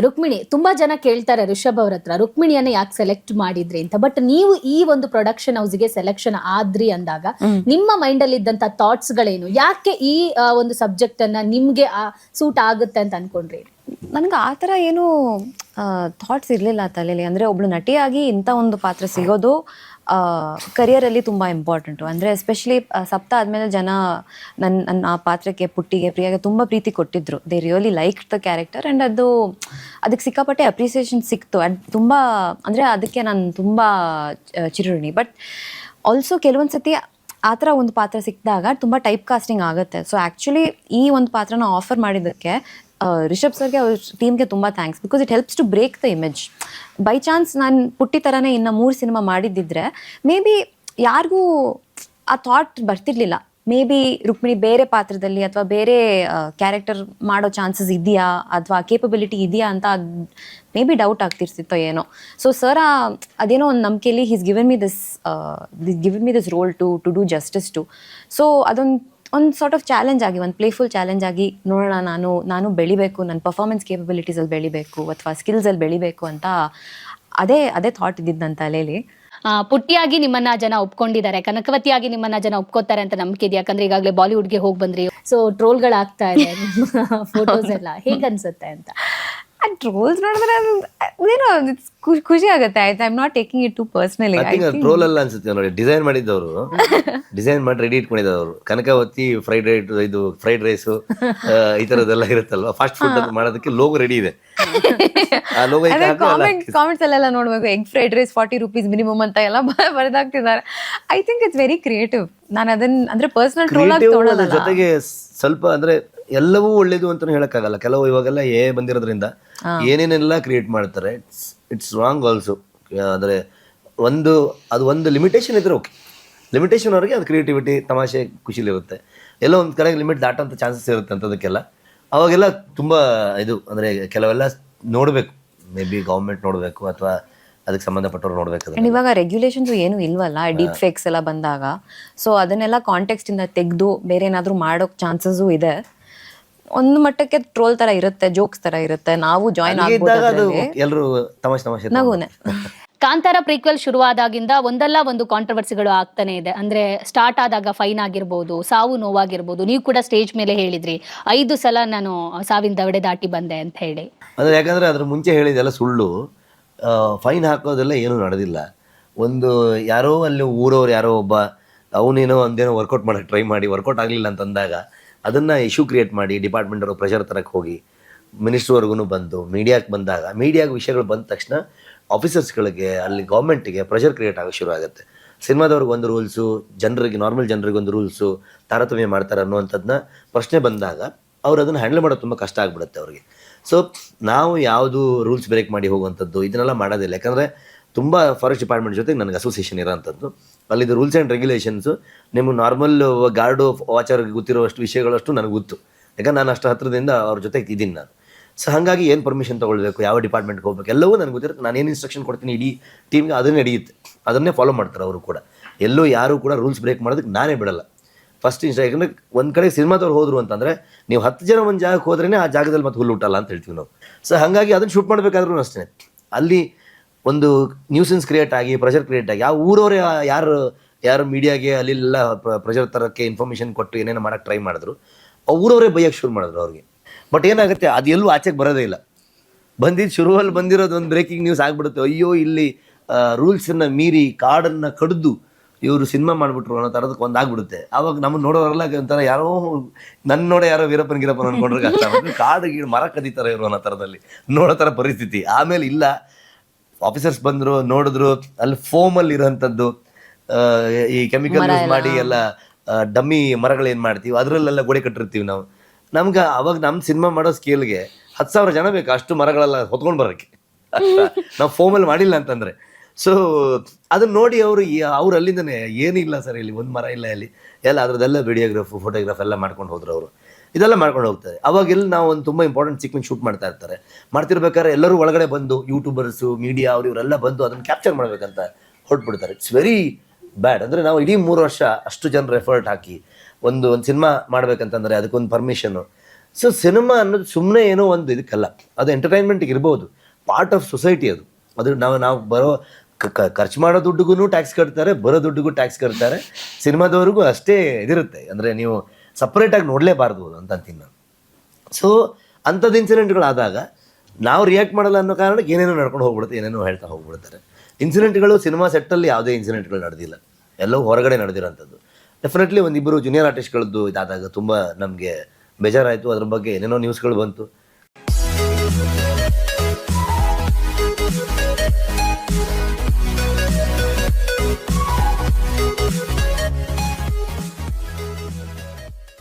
ರುಕ್ಮಿಣಿ, ತುಂಬಾ ಜನ ಕೇಳ್ತಾರೆ ರಿಷಬ್ ಅವ್ರ ಹತ್ರ ರುಕ್ಮಿಣಿಯನ್ನ ಯಾಕೆ ಸೆಲೆಕ್ಟ್ ಮಾಡಿದ್ರಿ ಅಂತ. ಬಟ್ ನೀವು ಈ ಒಂದು ಪ್ರೊಡಕ್ಷನ್ ಹೌಸ್ಗೆ ಸೆಲೆಕ್ಷನ್ ಆದ್ರಿ ಅಂದಾಗ ನಿಮ್ಮ ಮೈಂಡ್ ಅಲ್ಲಿ ಇದ್ದಂತ ಥಾಟ್ಸ್ ಗಳೇನು? ಯಾಕೆ ಈ ಒಂದು ಸಬ್ಜೆಕ್ಟ್ ಅನ್ನ ನಿಮ್ಗೆ ಸೂಟ್ ಆಗುತ್ತೆ ಅಂತ ಅನ್ಕೊಂಡ್ರಿ? ನನಗೆ ಆ ಥರ ಏನು ಥಾಟ್ಸ್ ಇರಲಿಲ್ಲ ತಲೆಯಲ್ಲಿ. ಅಂದರೆ ಒಬ್ಳು ನಟಿಯಾಗಿ ಇಂಥ ಒಂದು ಪಾತ್ರ ಸಿಗೋದು ಕರಿಯರಲ್ಲಿ ತುಂಬ ಇಂಪಾರ್ಟೆಂಟು. ಅಂದರೆ ಎಸ್ಪೆಷಲಿ ಸಪ್ತ ಆದಮೇಲೆ ಜನ ನನ್ನ ಆ ಪಾತ್ರಕ್ಕೆ, ಪುಟ್ಟಿಗೆ, ಪ್ರಿಯಾಗೆ ತುಂಬ ಪ್ರೀತಿ ಕೊಟ್ಟಿದ್ರು. They really like the character and ಅದಕ್ಕೆ ಸಿಕ್ಕಾಪಟ್ಟೆ ಅಪ್ರಿಸಿಯೇಷನ್ ಸಿಕ್ತು. ಅದು ತುಂಬ, ಅಂದರೆ ಅದಕ್ಕೆ ನಾನು ತುಂಬ ಚಿರುಣಿ. ಬಟ್ ಆಲ್ಸೋ ಕೆಲವೊಂದು ಸತಿ ಆ ಥರ ಒಂದು ಪಾತ್ರ ಸಿಕ್ಕಿದಾಗ ತುಂಬ ಟೈಪ್ ಕಾಸ್ಟಿಂಗ್ ಆಗುತ್ತೆ. ಸೊ ಆ್ಯಕ್ಚುಲಿ ಈ ಒಂದು ಪಾತ್ರನ ಆಫರ್ ಮಾಡಿದ್ದಕ್ಕೆ ರಿಷಬ್ ಸರ್ಗೆ, ಅವ್ರ ಟೀಮ್ಗೆ ತುಂಬ thanks. Because it helps to break the image. By chance ನಾನು ಪುಟ್ಟಿ ಥರನೇ ಇನ್ನು 3 ಸಿನಿಮಾ ಮಾಡಿದ್ದಿದ್ರೆ ಮೇ ಬಿ ಯಾರಿಗೂ ಆ ಥಾಟ್ ಬರ್ತಿರ್ಲಿಲ್ಲ. ಮೇ ಬಿ ರುಕ್ಮಿಣಿ ಬೇರೆ ಪಾತ್ರದಲ್ಲಿ ಅಥವಾ ಬೇರೆ ಕ್ಯಾರೆಕ್ಟರ್ ಮಾಡೋ ಚಾನ್ಸಸ್ ಇದೆಯಾ ಅಥವಾ ಕೇಪಬಿಲಿಟಿ ಇದೆಯಾ ಅಂತ ಮೇ ಬಿ ಡೌಟ್ ಆಗ್ತಿರ್ತಿತ್ತೋ ಏನೋ. ಸೊ ಸರ್ ಅದೇನೋ ಒಂದು ನಂಬಿಕೆಯಲ್ಲಿ given me this role to do justice to. So ಒಂದು ಸಾರ್ಟ್ ಆಫ್ ಚಾಲೆಂಜ್ ಆಗಿ, ಒಂದು ಪ್ಲೇಫುಲ್ ಚಾಲೆಂಜ್ ಆಗಿ ನೋಡೋಣ, ನಾನು ಬೆಳಿಬೇಕು, ನನ್ನ ಪರ್ಫಾರ್ಮೆನ್ಸ್ ಕೇಪಬಿಲಿಟೀಸಲ್ಲಿ ಬೆಳಿಬೇಕು ಅಥವಾ ಸ್ಕಿಲ್ಸಲ್ಲಿ ಬೆಳಿಬೇಕು ಅಂತ ಅದೇ ಥಾಟ್ ಇದ್ದಿದ್ದು ನನ್ನ ತಲೆಯಲ್ಲಿ. ಪುಟ್ಟಿಯಾಗಿ ನಿಮ್ಮನ್ನ ಜನ ಒಪ್ಕೊಂಡಿದ್ದಾರೆ, ಕನಕವತಿಯಾಗಿ ನಿಮ್ಮನ್ನ ಜನ ಒಪ್ಕೋತಾರೆ ಅಂತ ನಂಬಿಕೆ ಇದೆ. ಯಾಕಂದ್ರೆ ಈಗಾಗಲೇ ಬಾಲಿವುಡ್ಗೆ ಹೋಗಿ ಬಂದ್ರಿ, ಸೊ ಟ್ರೋಲ್ಗಳಾಗ್ತಾ ಇದೆ, ಫೋಟೋಸ್ ಎಲ್ಲ ಹೇಗನ್ಸುತ್ತೆ ಅಂತ? ಆ ಟ್ರೋಲ್ಸ್ ನೋಡಿದ್ರೆ ಏನೋ ಖುಷಿ ಆಗುತ್ತೆ. ಆಯ್ತು, I am not taking it to personally. Troll ಅಲ್ಲ ಅನ್ಸುತ್ತೆ ನೋಡಿ. ಡಿಸೈನ್ ಮಾಡಿದ್ದವರು, ಡಿಸೈನ್ ಮಾಡಿ ರೆಡಿ ಇಟ್ಕೊಂಡಿದ್ದವರು. ಕನಕಾವತಿ ಫ್ರೈಡ್ ರೈಸು ಈ ತರದೆಲ್ಲ ಇರುತ್ತಲ್ವಾ, ಫಾಸ್ಟ್ ಫುಡ್ ಅಂತ ಮಾಡೋದಕ್ಕೆ ಲೋಗೋ ರೆಡಿ ಇದೆ. ಆ ಲೋಗೋ ಕಾಮೆಂಟ್ಸ್ ಅಲ್ಲೆಲ್ಲ ನೋಡ್ಬೇಕು, egg fried rice 40 rupees minimum ಅಂತ ಎಲ್ಲ ಬರೆದಾಗ್ತಿದ್ದಾರೆ. I think it's very creative. ನಾನು ಅದನ್ನ ಅಂದ್ರೆ ಪರ್ಸನಲ್ ಟ್ರೋಲ್ ಆಗಿ ತಗೊಳ್ಳೋಲ್ಲ. ಜೊತೆಗೆ ಸ್ವಲ್ಪ ಅಂದ್ರೆ ಎಲ್ಲವೂ ಒಳ್ಳೇದು ಅಂತ ಹೇಳಕ್ಕಾಗಲ್ಲ. ಕೆಲವು ಇವಾಗೆಲ್ಲ ಬಂದಿರೋದ್ರಿಂದ ಏನೇನೆಲ್ಲ ಕ್ರಿಯೇಟ್ ಮಾಡ್ತಾರೆ. It's wrong also. ಅಂದರೆ ಒಂದು ಲಿಮಿಟೇಷನ್ ಇದ್ರೆ ಓಕೆ, ಲಿಮಿಟೇಷನ್ ಅವ್ರಿಗೆ ಅದು ಕ್ರಿಯೇಟಿವಿಟಿ, ತಮಾಷೆ, ಖುಷಿಲಿರುತ್ತೆ. ಎಲ್ಲೋ ಒಂದು ಕಡೆಗೆ ಲಿಮಿಟ್ ದಾಟಂಥ ಚಾನ್ಸಸ್ ಇರುತ್ತೆ ಅಂಥದಕ್ಕೆಲ್ಲ. ಅವಾಗೆಲ್ಲ ತುಂಬ ಅಂದರೆ ಕೆಲವೆಲ್ಲ ನೋಡಬೇಕು, ಮೇ ಬಿ ಗೌರ್ಮೆಂಟ್ ನೋಡಬೇಕು ಅಥವಾ ಅದಕ್ಕೆ ಸಂಬಂಧಪಟ್ಟವ್ರು ನೋಡ್ಬೇಕು. ಇವಾಗ ರೆಗ್ಯುಲೇಷನ್ಸ್ ಏನು ಇಲ್ವಲ್ಲ, ಡೀಪ್ ಫೇಕ್ಸ್ ಎಲ್ಲ ಬಂದಾಗ. ಸೊ ಅದನ್ನೆಲ್ಲ ಕಾಂಟೆಕ್ಸ್ಟ್ ಇಂದ ತೆಗೆದು ಬೇರೆ ಏನಾದರೂ ಮಾಡೋಕ್ ಚಾನ್ಸಸ್ಸು ಇದೆ. ಒಂದು ಮಟ್ಟಕ್ಕೆ ಟ್ರೋಲ್ ತರ ಇರುತ್ತೆ, ಜೋಕ್ಸ್ ತರ ಇರುತ್ತೆ, ನಾವು ಜಾಯಿನ್ ಆಗ್ಬೋದು. ಎಲ್ಲರೂ ತಮಾಷೆ ನಗುನೆ. ಕಾಂತಾರ ಪ್ರೀಕ್ವೆಲ್ ಶುರುವಾದಾಗಿಂದ ಒಂದಲ್ಲ ಒಂದು ಕಾಂಟ್ರವರ್ಸಿಗಳು ಆಗ್ತಾನೆ ಇದೆ. ಅಂದ್ರೆ ಸ್ಟಾರ್ಟ್ ಆದಾಗ ಫೈನ್ ಆಗಿರ್ಬೋದು, ಸಾವು ನೋವಾಗಿರ್ಬೋದು. ನೀವು ಕೂಡ ಸ್ಟೇಜ್ ಮೇಲೆ ಹೇಳಿದ್ರಿ 5 ಸಲ ನಾನು ಸಾವಿನ ದವಡೆ ದಾಟಿ ಬಂದೆ ಅಂತ ಹೇಳಿ. ಅಂದ್ರೆ ಯಾಕಂದ್ರೆ ಅದ್ರ ಮುಂಚೆ ಹೇಳಿದೆಲ್ಲ ಸುಳ್ಳು. ಫೈನ್ ಹಾಕೋದೆಲ್ಲ ಏನೂ ನಡೆದಿಲ್ಲ. ಯಾರೋ ಅಲ್ಲಿ ಊರವ್ರು ಯಾರೋ ಒಬ್ಬ ಅವನೇನೋ ಒಂದೇನೋ ವರ್ಕೌಟ್ ಮಾಡೋಕ್ಕೆ ಟ್ರೈ ಮಾಡಿ ವರ್ಕೌಟ್ ಆಗಲಿಲ್ಲ ಅಂತಂದಾಗ ಅದನ್ನು ಇಶ್ಯೂ ಕ್ರಿಯೇಟ್ ಮಾಡಿ ಡಿಪಾರ್ಟ್ಮೆಂಟ್ ಅವರು ಪ್ರೆಷರ್ ತರಕ್ಕೆ ಹೋಗಿ ಮಿನಿಸ್ಟ್ರ್ವರೆಗೂ ಬಂದು ಮೀಡಿಯಾಕ್ಕೆ ಬಂದಾಗ, ಮೀಡಿಯಾಗೆ ವಿಷಯಗಳು ಬಂದ ತಕ್ಷಣ ಆಫೀಸರ್ಸ್ಗಳಿಗೆ, ಅಲ್ಲಿ ಗೌರ್ಮೆಂಟಿಗೆ ಪ್ರೆಷರ್ ಕ್ರಿಯೇಟ್ ಆಗೋಕ್ಕೆ ಶುರು ಆಗುತ್ತೆ. ಸಿನಿಮಾದವ್ರಿಗೆ ಒಂದು ರೂಲ್ಸು, ನಾರ್ಮಲ್ ಜನರಿಗೆ ಒಂದು ರೂಲ್ಸು, ತಾರತಮ್ಯ ಮಾಡ್ತಾರೆ ಅನ್ನುವಂಥದ್ದನ್ನ ಪ್ರಶ್ನೆ ಬಂದಾಗ ಅವ್ರು ಅದನ್ನು ಹ್ಯಾಂಡಲ್ ಮಾಡೋದು ತುಂಬ ಕಷ್ಟ ಆಗಿಬಿಡುತ್ತೆ ಅವ್ರಿಗೆ. ಸೊ ನಾವು ಯಾವುದು ರೂಲ್ಸ್ ಬ್ರೇಕ್ ಮಾಡಿ ಹೋಗುವಂಥದ್ದು ಇದನ್ನೆಲ್ಲ ಮಾಡೋದಿಲ್ಲ. ಯಾಕಂದರೆ ತುಂಬ ಫಾರೆಸ್ಟ್ ಡಿಪಾರ್ಟ್ಮೆಂಟ್ ಜೊತೆಗೆ ನನಗೆ ಅಸೋಸಿಯೇಷನ್ ಇರೋಂಥದ್ದು. ಅಲ್ಲಿದ್ದು ರೂಲ್ಸ್ ಆ್ಯಂಡ್ ರೆಗ್ಯುಲೇಷನ್ಸು ನಿಮಗೆ ನಾರ್ಮಲ್ ಗಾರ್ಡು ವಾಚರ್ಗೆ ಗೊತ್ತಿರೋಷ್ಟು ವಿಷಯಗಳಷ್ಟು ನನಗೆ ಗೊತ್ತು. ಯಾಕಂದ್ರೆ ನಾನು ಅಷ್ಟು ಹತ್ರದಿಂದ ಅವ್ರ ಜೊತೆಗೆ ಇದ್ದೀನಿ ನಾನು. ಸೊ ಹಾಗಾಗಿ ಏನು ಪರ್ಮಿಷನ್ ತೊಗೊಳ್ಬೇಕು, ಯಾವ ಡಿಪಾರ್ಟ್ಮೆಂಟ್ಗೆ ಹೋಗ್ಬೇಕು ಎಲ್ಲವೂ ನನಗೆ ಗೊತ್ತಿರುತ್ತೆ. ನಾನು ಏನು ಇನ್ಸ್ಟ್ರಕ್ಷನ್ ಕೊಡ್ತೀನಿ ಇಡೀ ಟೀಮ್ಗೆ ಅದನ್ನೇ ನಡೆಯುತ್ತೆ, ಅದನ್ನೇ ಫಾಲೋ ಮಾಡ್ತಾರೆ ಅವರು ಕೂಡ. ಎಲ್ಲೂ ಯಾರೂ ಕೂಡ ರೂಲ್ಸ್ ಬ್ರೇಕ್ ಮಾಡೋದಕ್ಕೆ ನಾನೇ ಬಿಡಲ್ಲ. ಫಸ್ಟ್ ಯಾಕಂದರೆ ಒಂದು ಕಡೆ ಸಿನಿಮಾದವ್ರು ಹೋದ್ರು ಅಂತಂದರೆ ನೀವು 10 ಜನ ಒಂದು ಜಾಗಕ್ಕೆ ಹೋದ್ರೇ ಆ ಜಾಗದಲ್ಲಿ ಮತ್ತೆ ಹುಲ್ಲು ಹುಟ್ಟಲ್ಲ ಅಂತ ಹೇಳ್ತೀವಿ ನಾವು. ಸೊ ಹಾಗಾಗಿ ಅದನ್ನು ಶೂಟ್ ಮಾಡಬೇಕಾದ್ರೂ ಅಷ್ಟೇ ಅಲ್ಲಿ ಒಂದು ನ್ಯೂಸೆನ್ಸ್ ಕ್ರಿಯೇಟ್ ಆಗಿ, ಪ್ರೆಷರ್ ಕ್ರಿಯೇಟ್ ಆಗಿ, ಯಾವ ಊರವ್ರು ಯಾರು ಮೀಡಿಯಾಗೆ ಅಲ್ಲೆಲ್ಲ ಪ್ರೆಷರ್ ತರೋಕ್ಕೆ ಇನ್ಫಾರ್ಮೇಷನ್ ಕೊಟ್ಟು ಏನೇನು ಮಾಡೋಕ್ಕೆ ಟ್ರೈ ಮಾಡಿದ್ರು, ಊರವರೇ ಬೈಯಕ್ಕೆ ಶುರು ಮಾಡಿದ್ರು ಅವ್ರಿಗೆ. ಬಟ್ ಏನಾಗುತ್ತೆ, ಅದು ಎಲ್ಲೂ ಆಚೆಗೆ ಬರೋದೇ ಇಲ್ಲ. ಶುರುವಲ್ಲಿ ಬಂದಿರೋದು ಒಂದು ಬ್ರೇಕಿಂಗ್ ನ್ಯೂಸ್ ಆಗಿಬಿಡುತ್ತೆ. ಅಯ್ಯೋ, ಇಲ್ಲಿ ರೂಲ್ಸನ್ನು ಮೀರಿ ಕಾಡನ್ನು ಕಡಿದು ಇವರು ಸಿನಿಮಾ ಮಾಡಿಬಿಟ್ರು ಅನ್ನೋ ಥರದಕ್ಕೆ ಒಂದಾಗ್ಬಿಡುತ್ತೆ. ಆವಾಗ ನಮ್ಮನ್ನು ನೋಡೋರೆಲ್ಲ ಒಂಥರ ಯಾರೋ ಯಾರೋ ವೀರಪ್ಪನ್ ಅನ್ಕೊಂಡ್ರೆ ಕಷ್ಟ. ಕಾಡು ಮರ ಕದೀತಾರೆ ಇವರು ಅನ್ನೋ ಥರದಲ್ಲಿ ನೋಡೋ ಥರ ಪರಿಸ್ಥಿತಿ. ಆಮೇಲೆ ಇಲ್ಲ, ಆಫೀಸರ್ಸ್ ಬಂದರು, ನೋಡಿದ್ರು, ಅಲ್ಲಿ ಫೋಮಲ್ಲಿ ಇರೋಂಥದ್ದು, ಈ ಕೆಮಿಕಲ್ ಯೂಸ್ ಮಾಡಿ ಎಲ್ಲ ಡಮ್ಮಿ ಮರಗಳೇನು ಮಾಡ್ತೀವಿ ಅದರಲ್ಲೆಲ್ಲ ಗೋಡೆ ಕಟ್ಟಿರ್ತೀವಿ ನಾವು. ನಮ್ಗೆ ಅವಾಗ ನಮ್ಮ ಸಿನಿಮಾ ಮಾಡೋ ಸ್ಕೇಲ್ಗೆ 10,000 ಜನ ಬೇಕು ಅಷ್ಟು ಮರಗಳೆಲ್ಲ ಹೊತ್ಕೊಂಡು ಬರೋಕ್ಕೆ. ನಾವು ಫೋಮಲ್ಲಿ ಮಾಡಿಲ್ಲ ಅಂತಂದರೆ. ಸೊ ಅದನ್ನ ನೋಡಿ ಅವ್ರು ಅಲ್ಲಿಂದನೇ ಏನಿಲ್ಲ ಸರ್, ಇಲ್ಲಿ ಒಂದು ಮರ ಇಲ್ಲ, ಇಲ್ಲಿ ಎಲ್ಲ ಅದರದ್ದೆಲ್ಲ ವಿಡಿಯೋಗ್ರಾಫ್, ಫೋಟೋಗ್ರಾಫ್ ಎಲ್ಲ ಮಾಡ್ಕೊಂಡು ಹೋದ್ರು ಅವರು. ಇದೆಲ್ಲ ಮಾಡ್ಕೊಂಡು ಹೋಗ್ತಾರೆ. ಅವಾಗೆಲ್ಲ ನಾವು ಒಂದು ತುಂಬ ಇಂಪಾರ್ಟೆಂಟ್ ಸೀಕ್ವೆನ್ಸ್ ಶೂಟ್ ಮಾಡ್ತಿರ್ಬೇಕಾದ್ರೆ ಎಲ್ಲರೂ ಒಳಗಡೆ ಬಂದು ಯೂಟ್ಯೂಬರ್ಸು, ಮೀಡಿಯಾ ಇವರೆಲ್ಲ ಬಂದು ಅದನ್ನು ಕ್ಯಾಪ್ಚರ್ ಮಾಡಬೇಕಂತ ಹೊರಟ್ಬಿಡ್ತಾರೆ. It's very bad. ಅಂದರೆ ನಾವು ಇಡೀ 3 ವರ್ಷ ಅಷ್ಟು ಜನರು ಎಫರ್ಟ್ ಹಾಕಿ ಒಂದು ಸಿನಿಮಾ ಮಾಡ್ಬೇಕಂತಂದರೆ ಅದಕ್ಕೊಂದು ಪರ್ಮಿಷನ್ನು, ಸೊ ಸಿನಿಮಾ ಅನ್ನೋದು ಸುಮ್ಮನೆ ಏನೋ ಒಂದು ಇದಕ್ಕಲ್ಲ, ಅದು ಎಂಟರ್ಟೈನ್ಮೆಂಟ್ಗೆ ಇರ್ಬೋದು, ಪಾರ್ಟ್ ಆಫ್ ಸೊಸೈಟಿ ಅದು. ಅದು ನಾವು ಬರೋ ಖರ್ಚು ಮಾಡೋ ದುಡ್ಡಿಗೂ ಟ್ಯಾಕ್ಸ್ ಕಟ್ತಾರೆ, ಬರೋ ದುಡ್ಡಿಗೂ ಟ್ಯಾಕ್ಸ್ ಕಟ್ತಾರೆ. ಸಿನಿಮಾದವ್ರಿಗೂ ಅಷ್ಟೇ ಇದಿರುತ್ತೆ, ಅಂದರೆ ನೀವು ಸಪ್ರೇಟಾಗಿ ನೋಡಲೇಬಾರ್ದು ಅಂತ ಅಂತೀನಿ ನಾನು. ಸೊ ಅಂಥದ್ದು ಇನ್ಸಿಡೆಂಟ್ಗಳಾದಾಗ ನಾವು ರಿಯಾಕ್ಟ್ ಮಾಡಲ್ಲ ಅನ್ನೋ ಕಾರಣಕ್ಕೆ ಏನೇನೋ ನಡ್ಕೊಂಡು ಹೋಗ್ಬಿಡುತ್ತೆ, ಏನೇನೋ ಹೇಳ್ತಾ ಹೋಗ್ಬಿಡ್ತಾರೆ. ಇನ್ಸಿಡೆಂಟ್ಗಳು ಸಿನಿಮಾ ಸೆಟ್ಟಲ್ಲಿ ಯಾವುದೇ ಇನ್ಸಿಡೆಂಟ್ಗಳು ನಡೆದಿಲ್ಲ, ಎಲ್ಲವೂ ಹೊರಗಡೆ ನಡೆದಿರೋಂಥದ್ದು. ಡೆಫಿನೆಟ್ಲಿ ಒಂದಿಬ್ಬರು ಜೂನಿಯರ್ ಆರ್ಟಿಸ್ಟ್ಗಳದ್ದು ಇದಾದಾಗ ತುಂಬ ನಮಗೆ ಬೇಜಾರಾಯಿತು, ಅದ್ರ ಬಗ್ಗೆ ಏನೇನೋ ನ್ಯೂಸ್ಗಳು ಬಂತು.